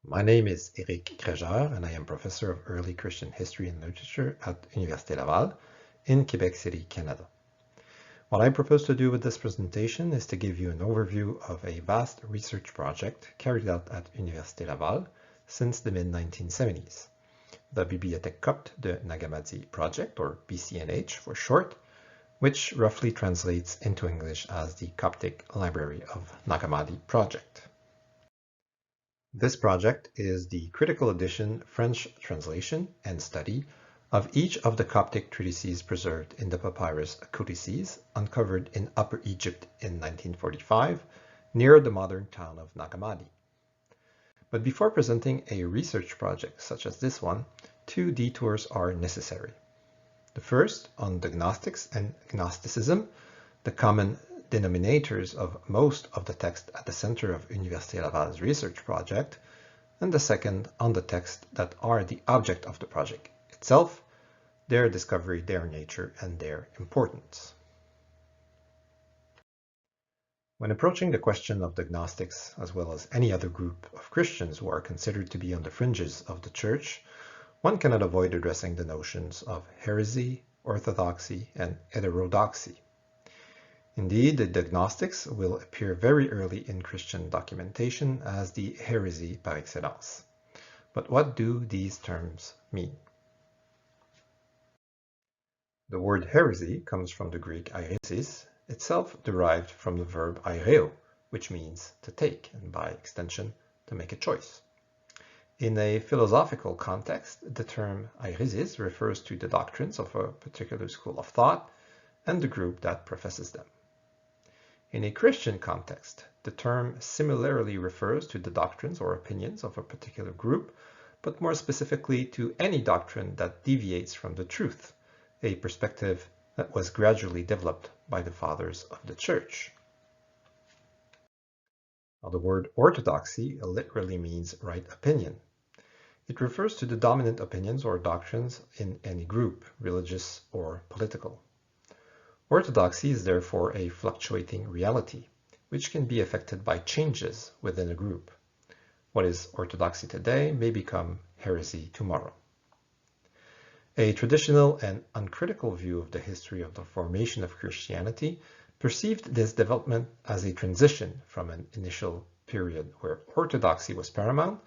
My name is Eric Crégheur, and I am Professor of Early Christian History and Literature at Université Laval in Quebec City, Canada. What I propose to do with this presentation is to give you an overview of a vast research project carried out at Université Laval since the mid-1970s, the Bibliothèque Copte de Nag Hammadi project, or BCNH for short, which roughly translates into English as the Coptic Library of Nag Hammadi project. This project is the critical edition French translation and study of each of the Coptic treatises preserved in the papyrus codices uncovered in Upper Egypt in 1945 near the modern town of Nag Hammadi. But before presenting a research project such as this one, two detours are necessary. The first on the Gnostics and Gnosticism, the common denominators of most of the text at the center of Université Laval's research project, and the second on the texts that are the object of the project itself, their discovery, their nature, and their importance. When approaching the question of the Gnostics, as well as any other group of Christians who are considered to be on the fringes of the Church, one cannot avoid addressing the notions of heresy, orthodoxy, and heterodoxy. Indeed, the Gnostics will appear very early in Christian documentation as the heresy par excellence. But what do these terms mean? The word heresy comes from the Greek airesis, itself derived from the verb aireo, which means to take, and by extension, to make a choice. In a philosophical context, the term airesis refers to the doctrines of a particular school of thought and the group that professes them. In a Christian context, the term similarly refers to the doctrines or opinions of a particular group, but more specifically to any doctrine that deviates from the truth, a perspective that was gradually developed by the fathers of the Church. Now, the word orthodoxy literally means right opinion. It refers to the dominant opinions or doctrines in any group, religious or political. Orthodoxy is therefore a fluctuating reality, which can be affected by changes within a group. What is orthodoxy today may become heresy tomorrow. A traditional and uncritical view of the history of the formation of Christianity perceived this development as a transition from an initial period where orthodoxy was paramount,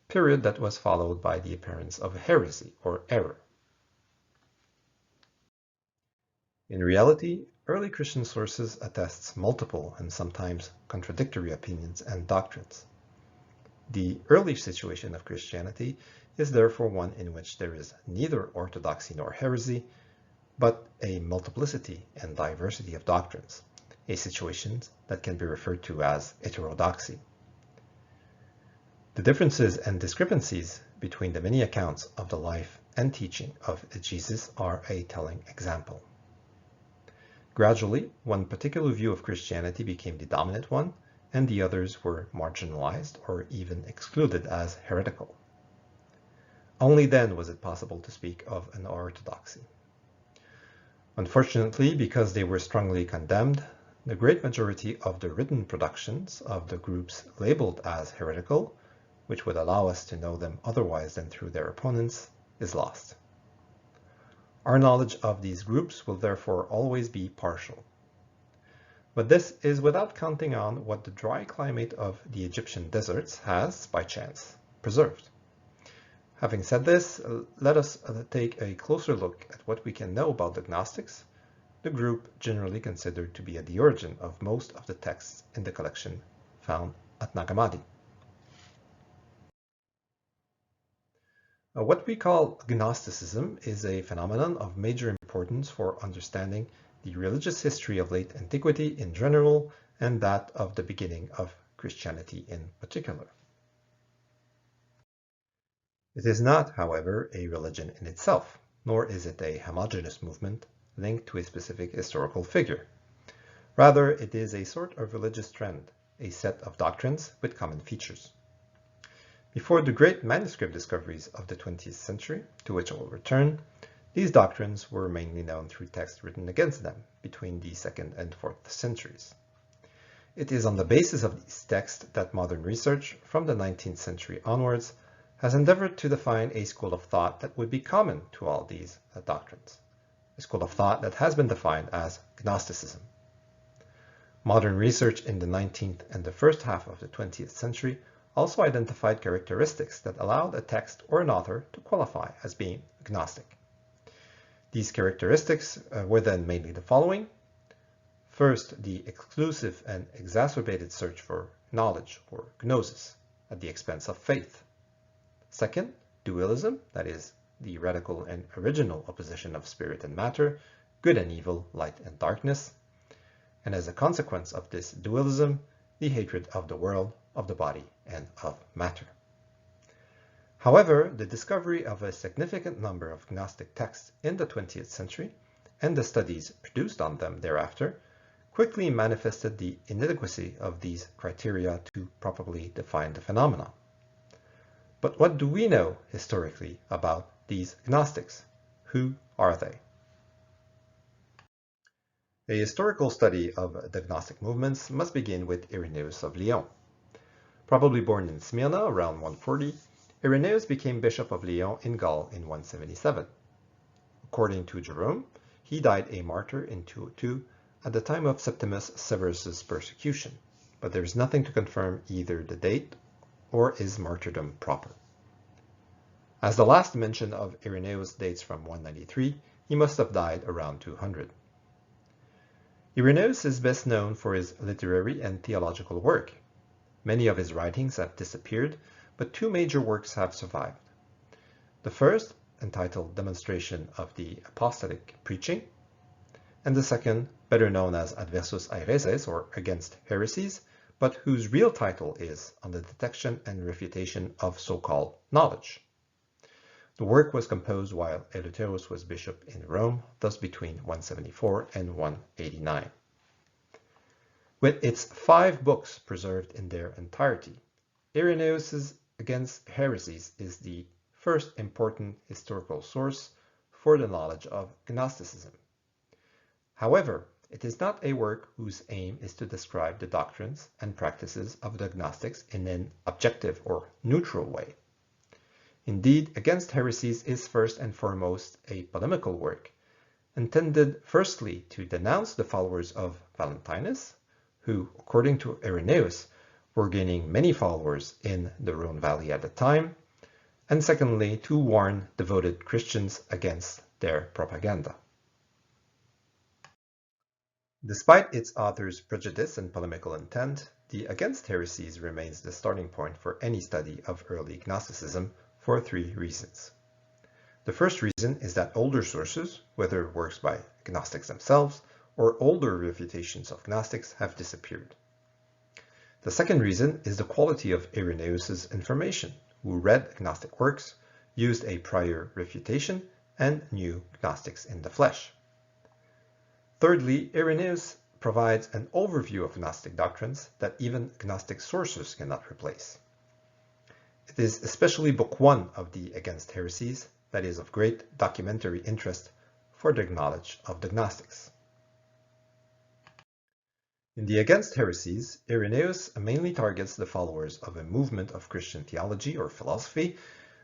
period that was followed by the appearance of heresy or error. In reality, early Christian sources attest multiple and sometimes contradictory opinions and doctrines. The early situation of Christianity is therefore one in which there is neither orthodoxy nor heresy, but a multiplicity and diversity of doctrines, a situation that can be referred to as heterodoxy. The differences and discrepancies between the many accounts of the life and teaching of Jesus are a telling example. Gradually, one particular view of Christianity became the dominant one, and the others were marginalized or even excluded as heretical. Only then was it possible to speak of an orthodoxy. Unfortunately, because they were strongly condemned, the great majority of the written productions of the groups labeled as heretical, which would allow us to know them otherwise than through their opponents, is lost. Our knowledge of these groups will therefore always be partial. But this is without counting on what the dry climate of the Egyptian deserts has, by chance, preserved. Having said this, let us take a closer look at what we can know about the Gnostics, the group generally considered to be at the origin of most of the texts in the collection found at Nag Hammadi. What we call Gnosticism is a phenomenon of major importance for understanding the religious history of late antiquity in general and that of the beginning of Christianity in particular. It is not, however, a religion in itself, nor is it a homogeneous movement linked to a specific historical figure. Rather, it is a sort of religious trend, a set of doctrines with common features. Before the great manuscript discoveries of the 20th century, to which I will return, these doctrines were mainly known through texts written against them between the 2nd and 4th centuries. It is on the basis of these texts that modern research, from the 19th century onwards, has endeavored to define a school of thought that would be common to all these doctrines, a school of thought that has been defined as Gnosticism. Modern research in the 19th and the first half of the 20th century also identified characteristics that allowed a text or an author to qualify as being agnostic. These characteristics were then mainly the following. First, the exclusive and exacerbated search for knowledge, or gnosis, at the expense of faith. Second, dualism, that is, the radical and original opposition of spirit and matter, good and evil, light and darkness. And as a consequence of this dualism, the hatred of the world, of the body, and of matter. However, the discovery of a significant number of Gnostic texts in the 20th century, and the studies produced on them thereafter, quickly manifested the inadequacy of these criteria to properly define the phenomenon. But what do we know historically about these Gnostics? Who are they? A historical study of the Gnostic movements must begin with Irenaeus of Lyon. Probably born in Smyrna around 140, Irenaeus became Bishop of Lyon in Gaul in 177. According to Jerome, he died a martyr in 202 at the time of Septimus Severus's persecution, but there is nothing to confirm either the date or his martyrdom proper. As the last mention of Irenaeus dates from 193, he must have died around 200. Irenaeus is best known for his literary and theological work. Many of his writings have disappeared, but two major works have survived. The first, entitled Demonstration of the Apostolic Preaching, and the second, better known as Adversus Haereses, or Against Heresies, but whose real title is On the Detection and Refutation of So-Called Knowledge. The work was composed while Eleutherius was bishop in Rome, thus between 174 and 189. With its 5 books preserved in their entirety, Irenaeus' Against Heresies is the first important historical source for the knowledge of Gnosticism. However, it is not a work whose aim is to describe the doctrines and practices of the Gnostics in an objective or neutral way. Indeed, Against Heresies is first and foremost a polemical work, intended firstly to denounce the followers of Valentinus, who, according to Irenaeus, were gaining many followers in the Rhone Valley at the time, and secondly, to warn devoted Christians against their propaganda. Despite its author's prejudice and polemical intent, the Against Heresies remains the starting point for any study of early Gnosticism for 3 reasons. The first reason is that older sources, whether works by Gnostics themselves or older refutations of Gnostics, have disappeared. The second reason is the quality of Irenaeus' information, who read Gnostic works, used a prior refutation, and knew Gnostics in the flesh. Thirdly, Irenaeus provides an overview of Gnostic doctrines that even Gnostic sources cannot replace. It is especially Book 1 of the Against Heresies that is of great documentary interest for the knowledge of the Gnostics. In the Against Heresies, Irenaeus mainly targets the followers of a movement of Christian theology or philosophy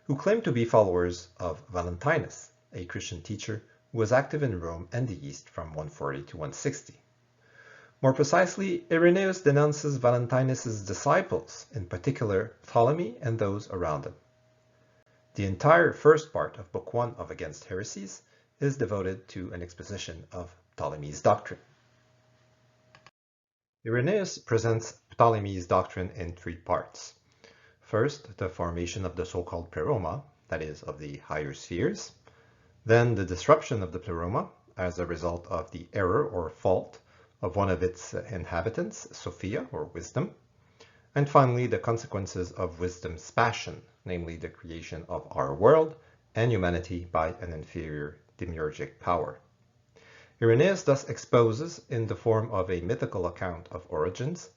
who claim to be followers of Valentinus, a Christian teacher who was active in Rome and the East from 140 to 160. More precisely, Irenaeus denounces Valentinus' disciples, in particular Ptolemy and those around him. The entire first part of Book 1 of Against Heresies is devoted to an exposition of Ptolemy's doctrine. Irenaeus presents Ptolemy's doctrine in 3 parts. First, the formation of the so-called Pleroma, that is, of the higher spheres. Then the disruption of the Pleroma as a result of the error or fault of one of its inhabitants, Sophia, or wisdom. And finally, the consequences of wisdom's passion, namely the creation of our world and humanity by an inferior demiurgic power. Irenaeus thus exposes, in the form of a mythical account of origins,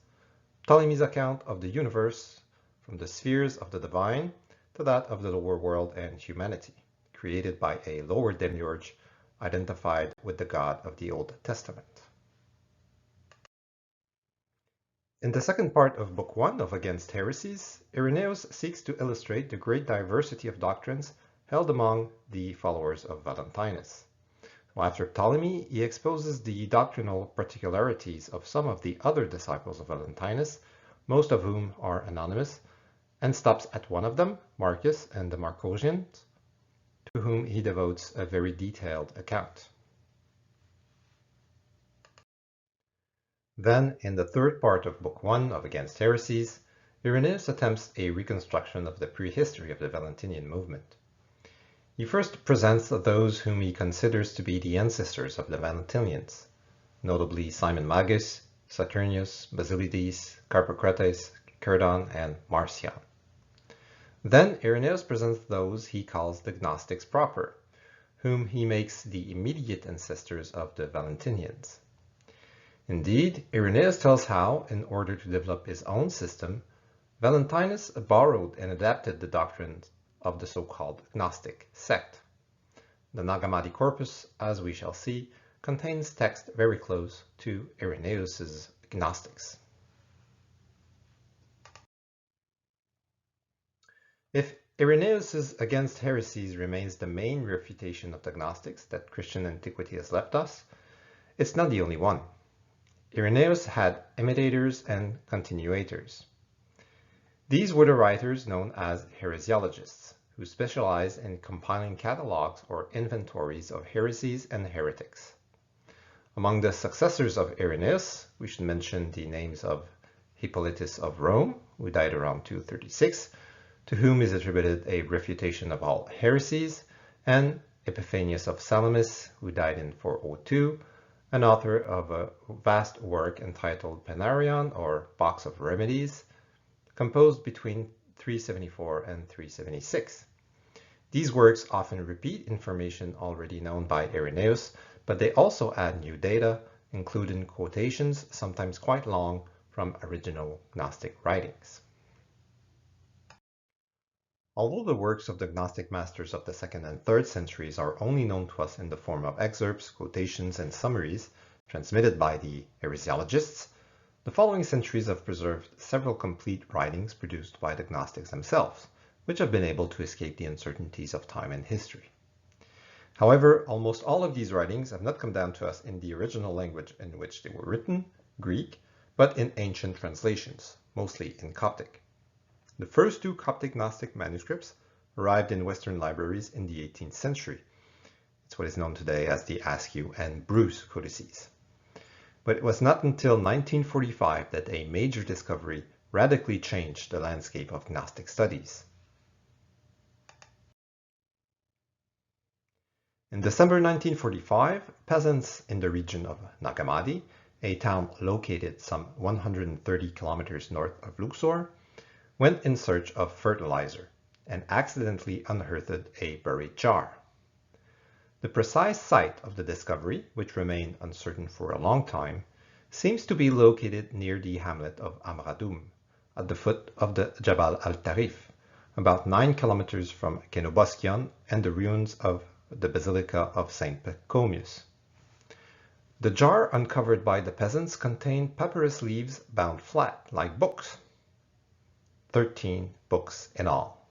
Ptolemy's account of the universe from the spheres of the divine to that of the lower world and humanity, created by a lower demiurge identified with the God of the Old Testament. In the second part of Book 1 of Against Heresies, Irenaeus seeks to illustrate the great diversity of doctrines held among the followers of Valentinus. After Ptolemy, he exposes the doctrinal particularities of some of the other disciples of Valentinus, most of whom are anonymous, and stops at one of them, Marcus and the Marcosians, to whom he devotes a very detailed account. Then, in the third part of Book 1 of Against Heresies, Irenaeus attempts a reconstruction of the prehistory of the Valentinian movement. He first presents those whom he considers to be the ancestors of the Valentinians, notably Simon Magus, Saturnius, Basilides, Carpocrates, Cerdon, and Marcion. Then Irenaeus presents those he calls the Gnostics proper, whom he makes the immediate ancestors of the Valentinians. Indeed, Irenaeus tells how, in order to develop his own system, Valentinus borrowed and adapted the doctrines of the so-called Gnostic sect. The Nag Hammadi corpus, as we shall see, contains text very close to Irenaeus's Gnostics. If Irenaeus's Against Heresies remains the main refutation of the Gnostics that Christian antiquity has left us, it's not the only one. Irenaeus had imitators and continuators. These were the writers known as heresiologists, who specialized in compiling catalogs or inventories of heresies and heretics. Among the successors of Irenaeus, we should mention the names of Hippolytus of Rome, who died around 236, to whom is attributed a refutation of all heresies, and Epiphanius of Salamis, who died in 402, an author of a vast work entitled Panarion, or Box of Remedies, composed between 374 and 376. These works often repeat information already known by Irenaeus, but they also add new data, including quotations, sometimes quite long, from original Gnostic writings. Although the works of the Gnostic masters of the 2nd and 3rd centuries are only known to us in the form of excerpts, quotations, and summaries transmitted by the heresiologists, the following centuries have preserved several complete writings produced by the Gnostics themselves, which have been able to escape the uncertainties of time and history. However, almost all of these writings have not come down to us in the original language in which they were written, Greek, but in ancient translations, mostly in Coptic. The first two Coptic Gnostic manuscripts arrived in Western libraries in the 18th century. It's what is known today as the Askew and Bruce codices. But it was not until 1945 that a major discovery radically changed the landscape of Gnostic studies. In December 1945, peasants in the region of Nag Hammadi, a town located some 130 kilometers north of Luxor, went in search of fertilizer and accidentally unearthed a buried jar. The precise site of the discovery, which remained uncertain for a long time, seems to be located near the hamlet of Amradoum, at the foot of the Jabal al-Tarif, about 9 kilometers from Kenoboskion and the ruins of the Basilica of St. Pachomius. The jar uncovered by the peasants contained papyrus leaves bound flat, like books. 13 books in all.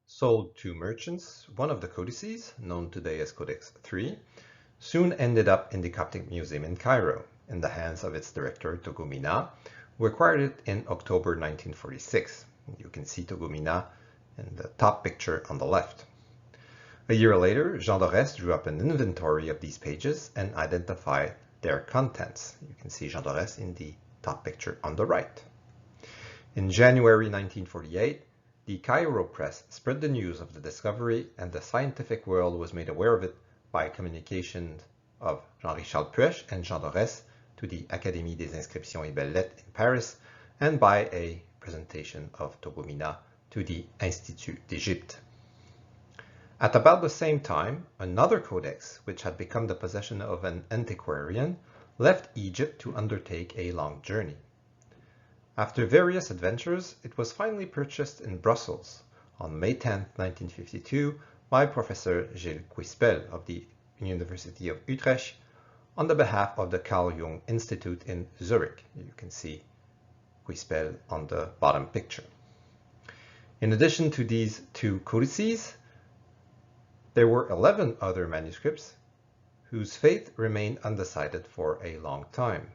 Sold to merchants, one of the codices, known today as Codex III, soon ended up in the Coptic Museum in Cairo, in the hands of its director, Togomina, who acquired it in October 1946. You can see Togomina in the top picture on the left. A year later, Jean Dorès drew up an inventory of these pages and identified their contents. You can see Jean Dorès in the top picture on the right. In January 1948, the Cairo press spread the news of the discovery, and the scientific world was made aware of it by communication of Jean-Richard Puech and Jean Dorès to the Académie des Inscriptions et Belles-Lettres in Paris, and by a presentation of Togomina to the Institut d'Égypte. At about the same time, another codex, which had become the possession of an antiquarian, left Egypt to undertake a long journey. After various adventures, it was finally purchased in Brussels on May 10, 1952, by Professor Gilles Quispel of the University of Utrecht on the behalf of the Carl Jung Institute in Zurich. You can see Quispel on the bottom picture. In addition to these two codices, there were 11 other manuscripts whose fate remained undecided for a long time.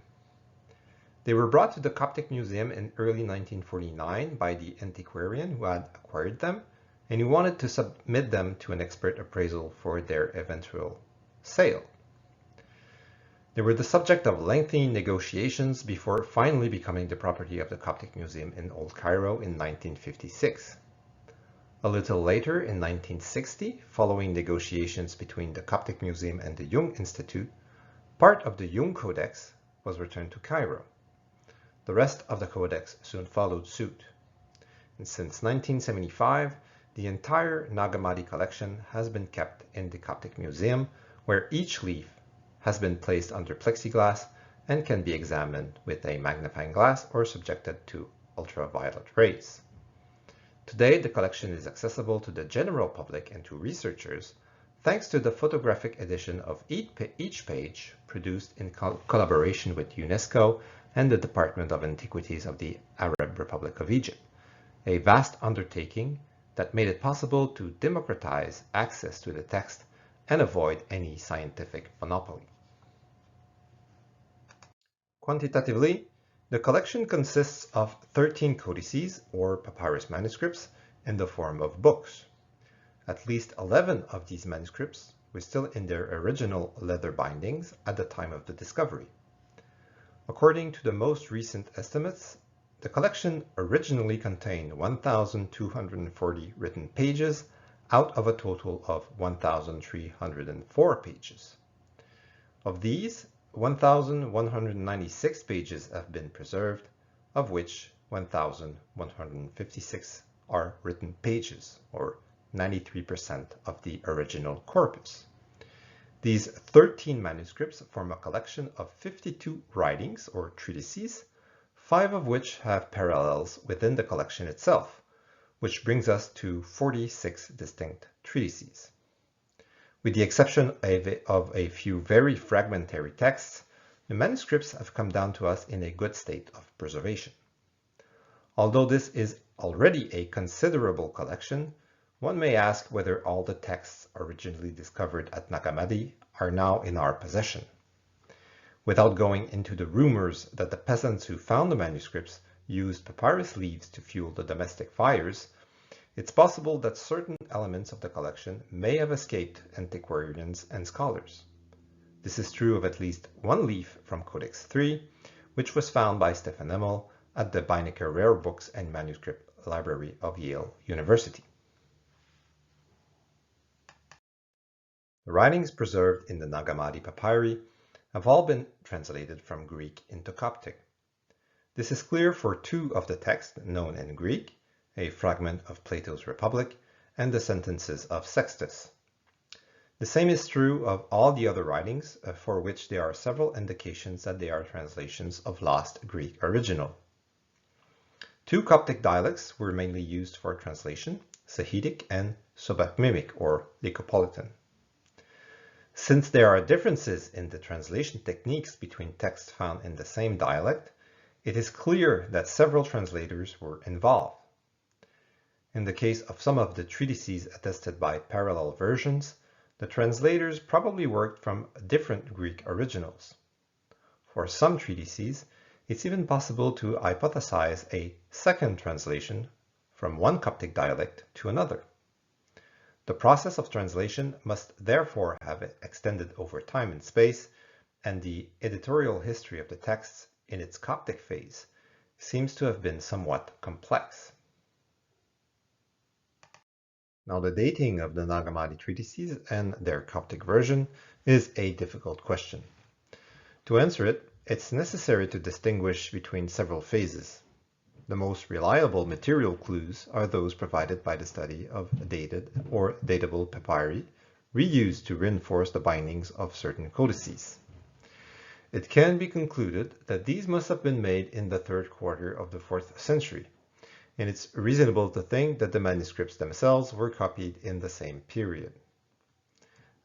They were brought to the Coptic Museum in early 1949 by the antiquarian who had acquired them and who wanted to submit them to an expert appraisal for their eventual sale. They were the subject of lengthy negotiations before finally becoming the property of the Coptic Museum in Old Cairo in 1956. A little later, in 1960, following negotiations between the Coptic Museum and the Jung Institute, part of the Jung Codex was returned to Cairo. The rest of the Codex soon followed suit. And since 1975, the entire Nag Hammadi collection has been kept in the Coptic Museum, where each leaf has been placed under plexiglass and can be examined with a magnifying glass or subjected to ultraviolet rays. Today, the collection is accessible to the general public and to researchers thanks to the photographic edition of each page produced in collaboration with UNESCO and the Department of Antiquities of the Arab Republic of Egypt, a vast undertaking that made it possible to democratize access to the text and avoid any scientific monopoly. Quantitatively, the collection consists of 13 codices or papyrus manuscripts in the form of books. At least 11 of these manuscripts were still in their original leather bindings at the time of the discovery. According to the most recent estimates, the collection originally contained 1,240 written pages out of a total of 1,304 pages. Of these, 1,196 pages have been preserved, of which 1,156 are written pages, or 93% of the original corpus. These 13 manuscripts form a collection of 52 writings, or treatises, 5 of which have parallels within the collection itself, which brings us to 46 distinct treatises. With the exception of a few very fragmentary texts, the manuscripts have come down to us in a good state of preservation. Although this is already a considerable collection, one may ask whether all the texts originally discovered at Nag Hammadi are now in our possession. Without going into the rumors that the peasants who found the manuscripts used papyrus leaves to fuel the domestic fires, it's possible that certain elements of the collection may have escaped antiquarians and scholars. This is true of at least one leaf from Codex III, which was found by Stephen Emmel at the Beinecke Rare Books and Manuscript Library of Yale University. The writings preserved in the Nag Hammadi papyri have all been translated from Greek into Coptic. This is clear for two of the texts known in Greek, a fragment of Plato's Republic, and the sentences of Sextus. The same is true of all the other writings, for which there are several indications that they are translations of lost Greek original. Two Coptic dialects were mainly used for translation, Sahidic and Sobakmimic, or Lycopolitan. Since there are differences in the translation techniques between texts found in the same dialect, it is clear that several translators were involved. In the case of some of the treatises attested by parallel versions, the translators probably worked from different Greek originals. For some treatises, it's even possible to hypothesize a second translation from one Coptic dialect to another. The process of translation must therefore have extended over time and space, and the editorial history of the texts in its Coptic phase seems to have been somewhat complex. Now, the dating of the Nag Hammadi treatises and their Coptic version is a difficult question. To answer it, it's necessary to distinguish between several phases. The most reliable material clues are those provided by the study of dated or datable papyri, reused to reinforce the bindings of certain codices. It can be concluded that these must have been made in the third quarter of the 4th century, and it's reasonable to think that the manuscripts themselves were copied in the same period.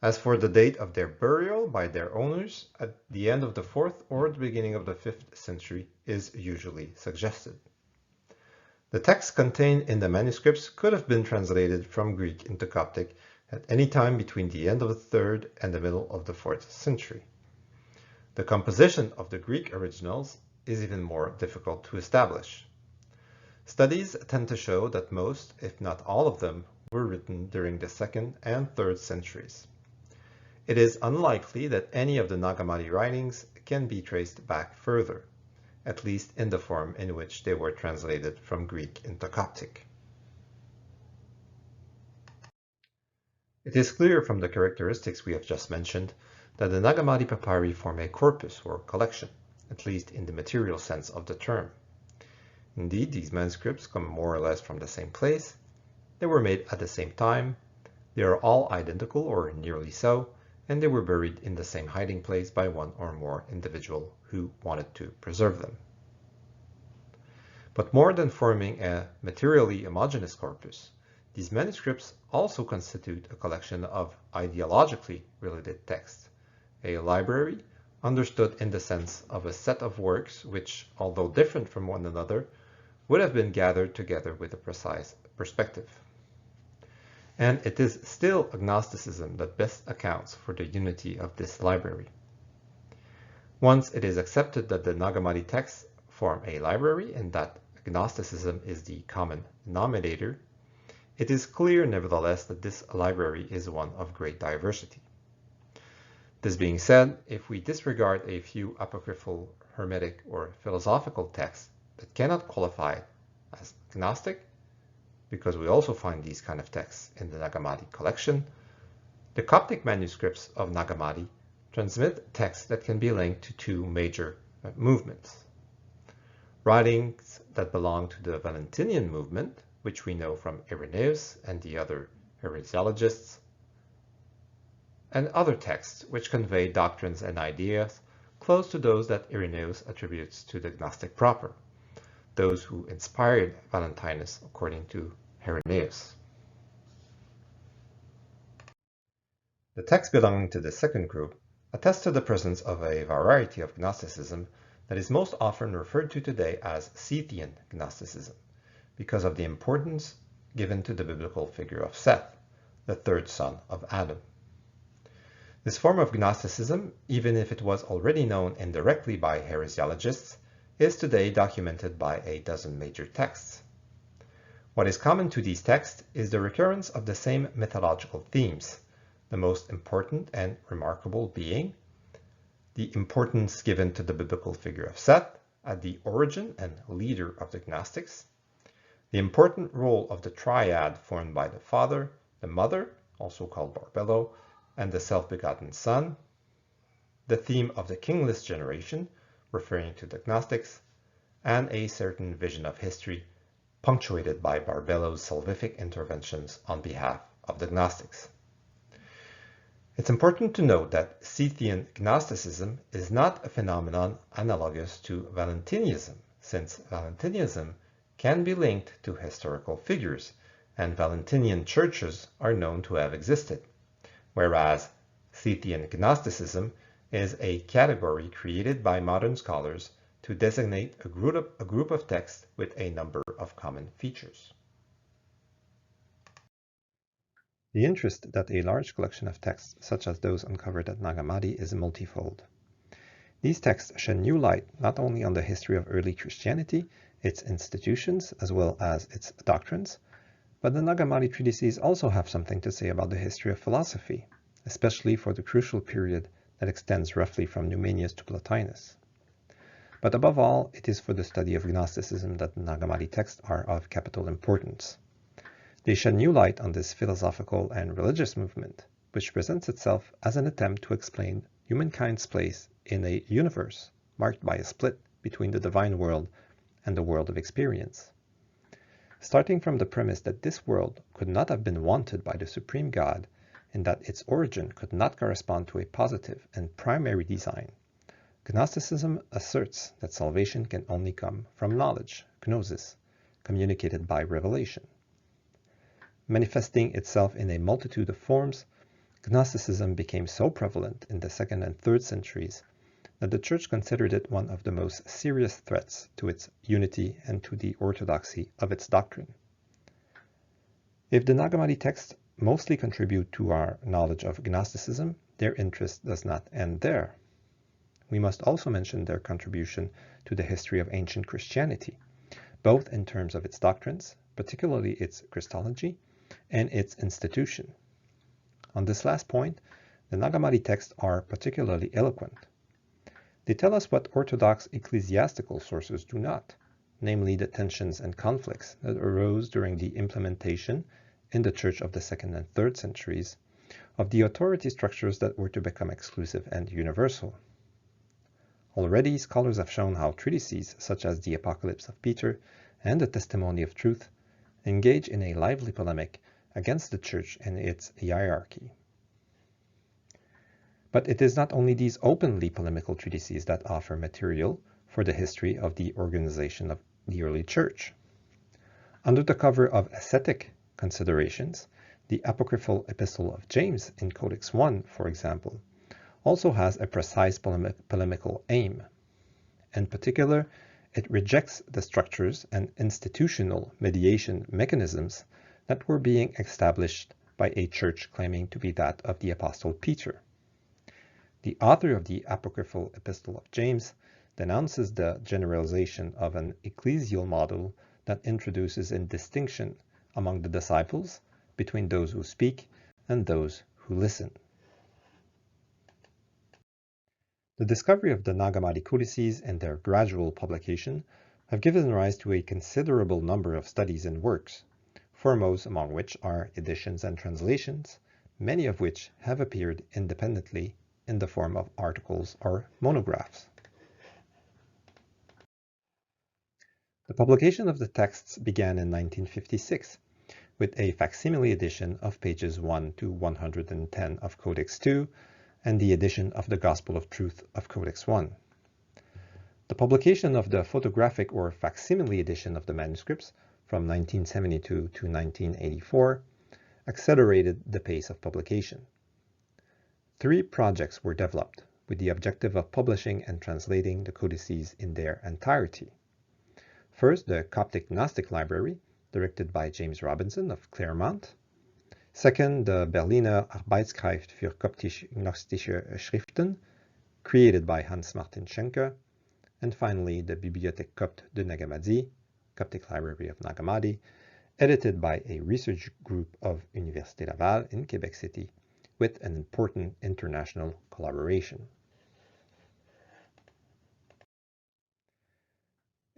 As for the date of their burial by their owners, at the end of the 4th or the beginning of the 5th century is usually suggested. The text contained in the manuscripts could have been translated from Greek into Coptic at any time between the end of the 3rd and the middle of the 4th century. The composition of the Greek originals is even more difficult to establish. Studies tend to show that most, if not all of them, were written during the 2nd and 3rd centuries. It is unlikely that any of the Nag Hammadi writings can be traced back further, at least in the form in which they were translated from Greek into Coptic. It is clear from the characteristics we have just mentioned that the Nag Hammadi papyri form a corpus or collection, at least in the material sense of the term. Indeed, these manuscripts come more or less from the same place, they were made at the same time, they are all identical or nearly so, and they were buried in the same hiding place by one or more individual who wanted to preserve them. But more than forming a materially homogeneous corpus, these manuscripts also constitute a collection of ideologically related texts, a library understood in the sense of a set of works which, although different from one another, would have been gathered together with a precise perspective. And it is still Gnosticism that best accounts for the unity of this library. Once it is accepted that the Nag Hammadi texts form a library and that Gnosticism is the common denominator, it is clear nevertheless that this library is one of great diversity. This being said, if we disregard a few apocryphal, hermetic, or philosophical texts that cannot qualify as Gnostic, because we also find these kind of texts in the Nag Hammadi collection, the Coptic manuscripts of Nag Hammadi transmit texts that can be linked to two major movements. Writings that belong to the Valentinian movement, which we know from Irenaeus and the other heresiologists, and other texts which convey doctrines and ideas close to those that Irenaeus attributes to the Gnostic proper, those who inspired Valentinus according to Irenaeus. The texts belonging to the second group attest to the presence of a variety of Gnosticism that is most often referred to today as Scythian Gnosticism, because of the importance given to the biblical figure of Seth, the third son of Adam. This form of Gnosticism, even if it was already known indirectly by heresiologists, is today documented by a dozen major texts. What is common to these texts is the recurrence of the same mythological themes, the most important and remarkable being the importance given to the biblical figure of Seth as the origin and leader of the Gnostics, the important role of the triad formed by the Father, the Mother, also called Barbello, and the self-begotten Son, the theme of the kingless generation, referring to the Gnostics, and a certain vision of history punctuated by Barbello's salvific interventions on behalf of the Gnostics. It's important to note that Scythian Gnosticism is not a phenomenon analogous to Valentinianism, since Valentinianism can be linked to historical figures, and Valentinian churches are known to have existed, whereas Scythian Gnosticism is a category created by modern scholars to designate a group of texts with a number of common features. The interest that a large collection of texts, such as those uncovered at Nag Hammadi, is multifold. These texts shed new light not only on the history of early Christianity, its institutions, as well as its doctrines, but the Nag Hammadi treatises also have something to say about the history of philosophy, especially for the crucial period that extends roughly from Numenius to Plotinus. But above all, it is for the study of Gnosticism that the Nag Hammadi texts are of capital importance. They shed new light on this philosophical and religious movement, which presents itself as an attempt to explain humankind's place in a universe marked by a split between the divine world and the world of experience. Starting from the premise that this world could not have been wanted by the Supreme God and that its origin could not correspond to a positive and primary design, Gnosticism asserts that salvation can only come from knowledge, Gnosis, communicated by revelation. Manifesting itself in a multitude of forms, Gnosticism became so prevalent in the 2nd and 3rd centuries that the Church considered it one of the most serious threats to its unity and to the orthodoxy of its doctrine. If the Nag Hammadi texts mostly contribute to our knowledge of Gnosticism, their interest does not end there. We must also mention their contribution to the history of ancient Christianity, both in terms of its doctrines, particularly its Christology, and its institution. On this last point, the Nag Hammadi texts are particularly eloquent. They tell us what orthodox ecclesiastical sources do not, namely the tensions and conflicts that arose during the implementation in the Church of the 2nd and 3rd centuries of the authority structures that were to become exclusive and universal. Already, scholars have shown how treatises such as the Apocalypse of Peter and the Testimony of Truth engage in a lively polemic against the Church and its hierarchy. But it is not only these openly polemical treatises that offer material for the history of the organization of the early Church. Under the cover of ascetic considerations, the apocryphal Epistle of James in Codex I, for example, also has a precise polemical aim. In particular, it rejects the structures and institutional mediation mechanisms that were being established by a church claiming to be that of the Apostle Peter. The author of the apocryphal Epistle of James denounces the generalization of an ecclesial model that introduces a distinction among the disciples between those who speak and those who listen. The discovery of the Nag Hammadi codices and their gradual publication have given rise to a considerable number of studies and works, foremost among which are editions and translations, many of which have appeared independently in the form of articles or monographs. The publication of the texts began in 1956 with a facsimile edition of pages 1 to 110 of Codex II and the edition of the Gospel of Truth of Codex I. The publication of the photographic or facsimile edition of the manuscripts from 1972 to 1984 accelerated the pace of publication. 3 projects were developed with the objective of publishing and translating the codices in their entirety. First, the Coptic Gnostic Library, directed by James Robinson of Claremont. Second, the Berliner Arbeitskreis für Koptisch-Gnostische Schriften, created by Hans Martin Schenker. And finally, the Bibliothèque Copte de Nag Hammadi, Coptic Library of Nag Hammadi, edited by a research group of Université Laval in Quebec City, with an important international collaboration.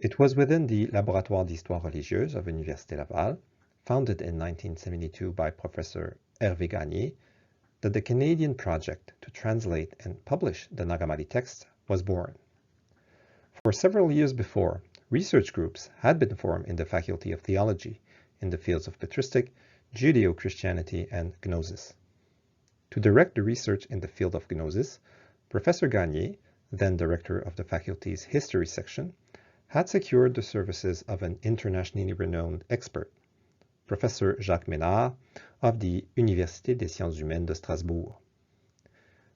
It was within the Laboratoire d'Histoire Religieuse of Université Laval, founded in 1972 by Professor Hervé Gagné, that the Canadian project to translate and publish the Nag Hammadi texts was born. For several years before, research groups had been formed in the Faculty of Theology in the fields of patristic, Judeo-Christianity, and Gnosis. To direct the research in the field of Gnosis, Professor Gagné, then director of the faculty's history section, had secured the services of an internationally renowned expert, Professor Jacques Ménard of the Université des Sciences Humaines de Strasbourg.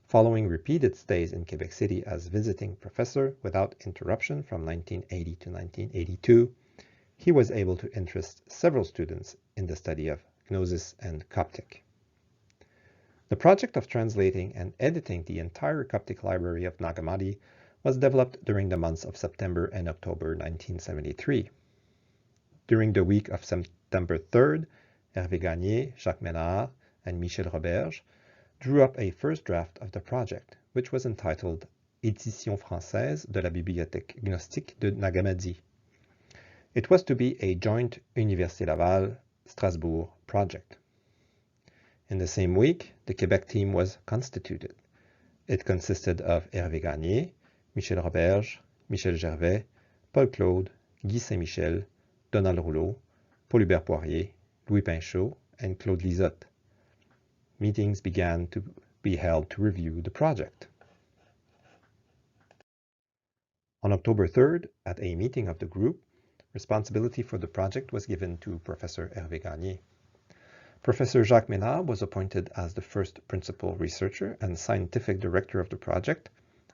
Following repeated stays in Quebec City as visiting professor without interruption from 1980 to 1982, he was able to interest several students in the study of Gnosis and Coptic. The project of translating and editing the entire Coptic library of Nag Hammadi was developed during the months of September and October 1973. During the week of September 3rd, Hervé Gagné, Jacques Ménard, and Michel Roberge drew up a first draft of the project, which was entitled Édition française de la Bibliothèque Gnostique de Nag Hammadi. It was to be a joint Université Laval-Strasbourg project. In the same week, the Quebec team was constituted. It consisted of Hervé Gagné, Michel Roberge, Michel Gervais, Paul Claude, Guy Saint-Michel, Donald Rouleau, Paul Hubert Poirier, Louis Pinchot, and Claude Lisotte. Meetings began to be held to review the project. On October 3rd, at a meeting of the group, responsibility for the project was given to Professor Hervé Gagné. Professor Jacques Ménard was appointed as the first principal researcher and scientific director of the project,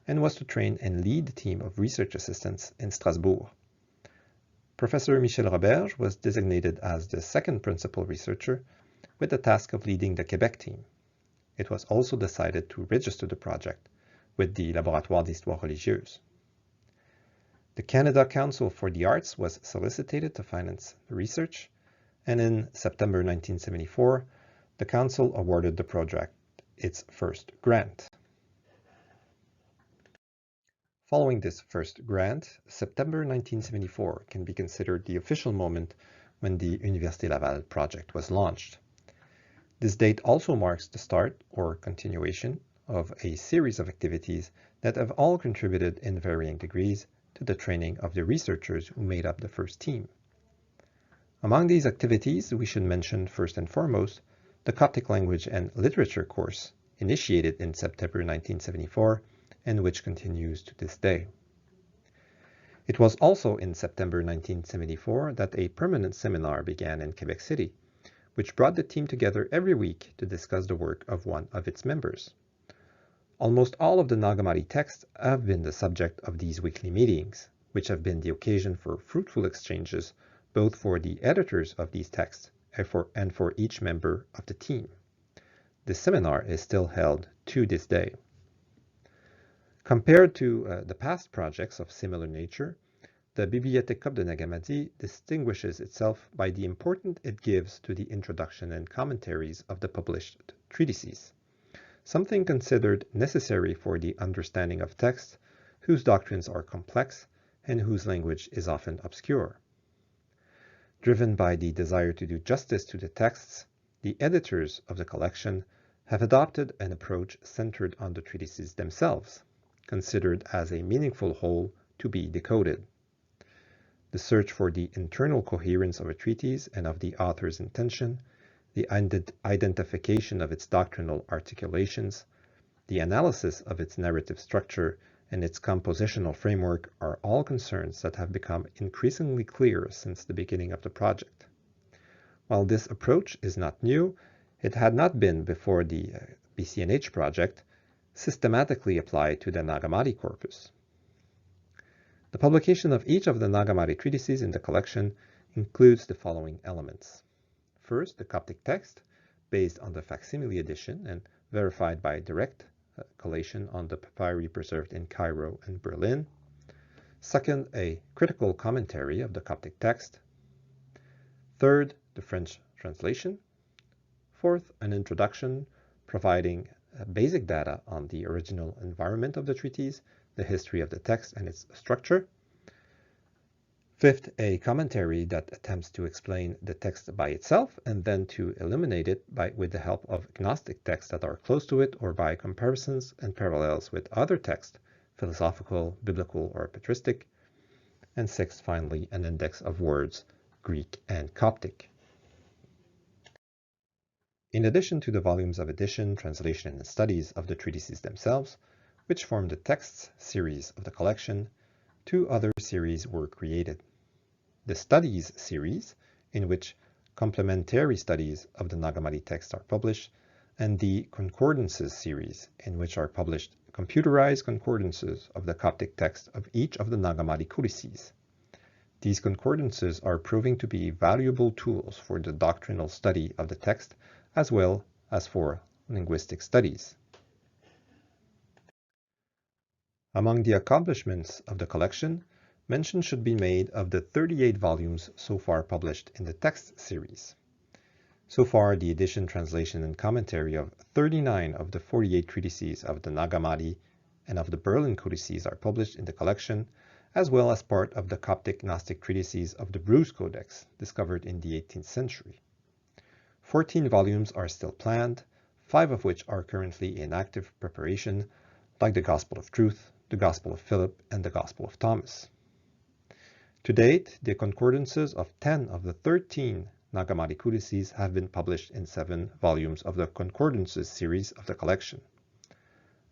and was to train and lead the team of research assistants in Strasbourg. Professor Michel Roberge was designated as the second principal researcher, with the task of leading the Quebec team. It was also decided to register the project with the Laboratoire d'Histoire Religieuse. The Canada Council for the Arts was solicited to finance the research, and in September 1974, the Council awarded the project its first grant. Following this first grant, September 1974 can be considered the official moment when the Université Laval project was launched. This date also marks the start or continuation of a series of activities that have all contributed in varying degrees to the training of the researchers who made up the first team. Among these activities, we should mention first and foremost the Coptic Language and Literature course, initiated in September 1974 and which continues to this day. It was also in September 1974 that a permanent seminar began in Quebec City, which brought the team together every week to discuss the work of one of its members. Almost all of the Nag Hammadi texts have been the subject of these weekly meetings, which have been the occasion for fruitful exchanges both for the editors of these texts and for each member of the team. This seminar is still held to this day. Compared to the past projects of similar nature, the Bibliothèque de Nag Hammadi distinguishes itself by the importance it gives to the introduction and commentaries of the published treatises, something considered necessary for the understanding of texts whose doctrines are complex and whose language is often obscure. Driven by the desire to do justice to the texts, the editors of the collection have adopted an approach centered on the treatises themselves, considered as a meaningful whole to be decoded. The search for the internal coherence of a treatise and of the author's intention, the identification of its doctrinal articulations, the analysis of its narrative structure, and its compositional framework are all concerns that have become increasingly clear since the beginning of the project. While this approach is not new, it had not been before the BCNH project systematically applied to the Nag Hammadi corpus. The publication of each of the Nag Hammadi treatises in the collection includes the following elements. First, the Coptic text, based on the facsimile edition and verified by direct collation on the papyri preserved in Cairo and Berlin. Second, a critical commentary of the Coptic text. Third, the French translation. Fourth, an introduction providing basic data on the original environment of the treatise, the history of the text and its structure. Fifth, a commentary that attempts to explain the text by itself and then to illuminate it with the help of Gnostic texts that are close to it or by comparisons and parallels with other texts, philosophical, biblical, or patristic. And sixth, finally, an index of words, Greek and Coptic. In addition to the volumes of edition, translation, and studies of the treatises themselves, which form the texts series of the collection, two other series were created. The Studies series, in which complementary studies of the Nag Hammadi text are published, and the Concordances series, in which are published computerized concordances of the Coptic text of each of the Nag Hammadi codices. These concordances are proving to be valuable tools for the doctrinal study of the text as well as for linguistic studies. Among the accomplishments of the collection, mention should be made of the 38 volumes so far published in the text series. So far, the edition, translation, and commentary of 39 of the 48 treatises of the Nag Hammadi and of the Berlin codices are published in the collection, as well as part of the Coptic Gnostic treatises of the Bruce Codex, discovered in the 18th century. 14 volumes are still planned, 5 of which are currently in active preparation, like the Gospel of Truth, the Gospel of Philip, and the Gospel of Thomas. To date, the concordances of 10 of the 13 Nag Hammadi codices have been published in 7 volumes of the Concordances series of the collection.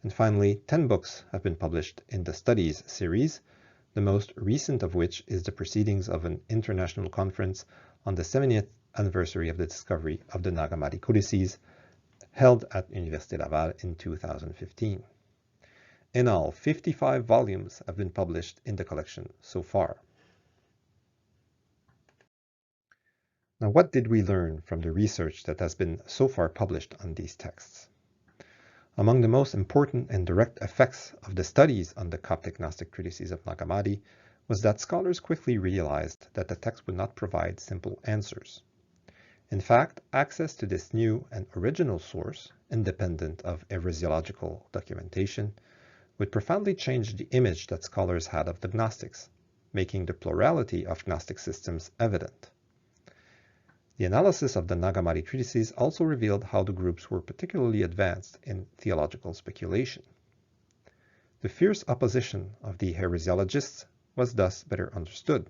And finally, 10 books have been published in the Studies series, the most recent of which is the proceedings of an international conference on the anniversary of the discovery of the Nag Hammadi codices held at Université Laval in 2015. In all, 55 volumes have been published in the collection so far. Now, what did we learn from the research that has been so far published on these texts? Among the most important and direct effects of the studies on the Coptic Gnostic treatises of Nag Hammadi was that scholars quickly realized that the text would not provide simple answers. In fact, access to this new and original source, independent of heresiological documentation, would profoundly change the image that scholars had of the Gnostics, making the plurality of Gnostic systems evident. The analysis of the Nag Hammadi treatises also revealed how the groups were particularly advanced in theological speculation. The fierce opposition of the heresiologists was thus better understood.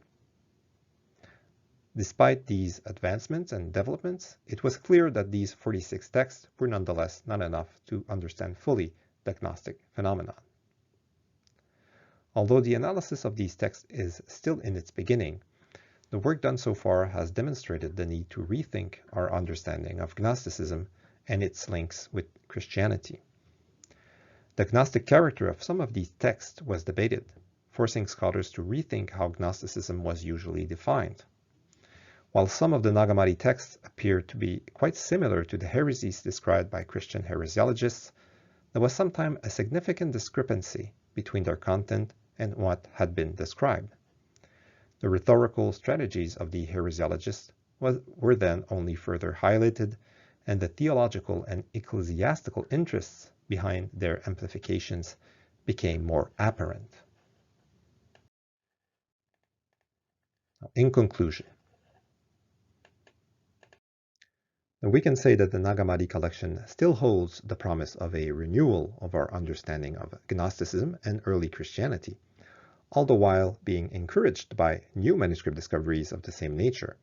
Despite these advancements and developments, it was clear that these 46 texts were nonetheless not enough to understand fully the Gnostic phenomenon. Although the analysis of these texts is still in its beginning, the work done so far has demonstrated the need to rethink our understanding of Gnosticism and its links with Christianity. The Gnostic character of some of these texts was debated, forcing scholars to rethink how Gnosticism was usually defined. While some of the Nag Hammadi texts appear to be quite similar to the heresies described by Christian heresiologists, there was sometimes a significant discrepancy between their content and what had been described. The rhetorical strategies of the heresiologists were then only further highlighted, and the theological and ecclesiastical interests behind their amplifications became more apparent. In conclusion, we can say that the Nag Hammadi collection still holds the promise of a renewal of our understanding of Gnosticism and early Christianity, all the while being encouraged by new manuscript discoveries of the same nature,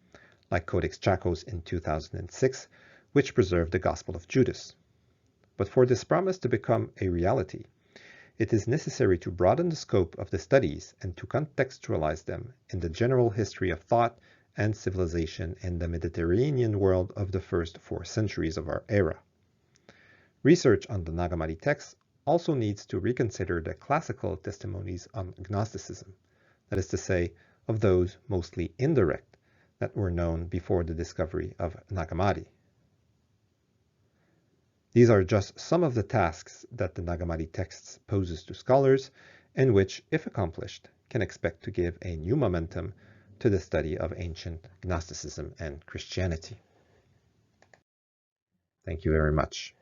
like Codex Chacos in 2006, which preserved the Gospel of Judas. But for this promise to become a reality, it is necessary to broaden the scope of the studies and to contextualize them in the general history of thought and civilization in the Mediterranean world of the first 4 centuries of our era. Research on the Nag Hammadi texts also needs to reconsider the classical testimonies on Gnosticism, that is to say, of those mostly indirect that were known before the discovery of Nag Hammadi. These are just some of the tasks that the Nag Hammadi texts poses to scholars, and which, if accomplished, can expect to give a new momentum to the study of ancient Gnosticism and Christianity. Thank you very much.